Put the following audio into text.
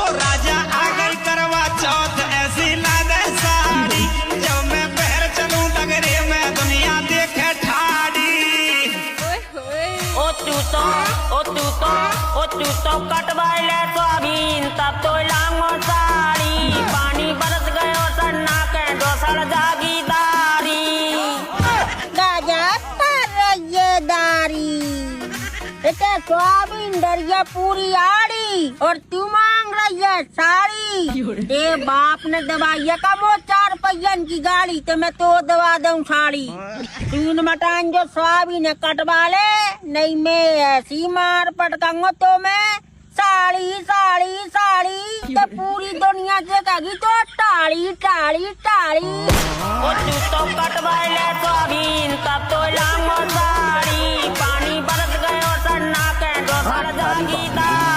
राजा आ गई करवा चौथ ऐसी लादे साड़ी, जब मैं पैर चलूं लग रे मैं दुनिया देखे ठाड़ी। ओ तू तो कटवाइले सोयाबीन तब तो लांगो साड़ी, पानी बरस गयो सन्ना के दोसर जागीदारी। बेटे सोयाबीन डरिया पूरी आड़ी और तू मांग रही है साड़ी। ए बाप ने दवाइया का वो 4 पहियन की गाड़ी तो मैं तो दवा दूं साड़ी। 3 मटान जो सोयाबीन कटवा ले, नहीं मैं ऐसी मार पटकाऊंगा तो मैं साड़ी साड़ी साड़ी तो पूरी दुनिया से कहेगी तो टाड़ी टाड़ी टाड़ी। ओ तू तो कटवाइले सोयाबीन तब तो लांगो साड़ी, पानी बरस गयो सन्ना के दोसर जागीदारी।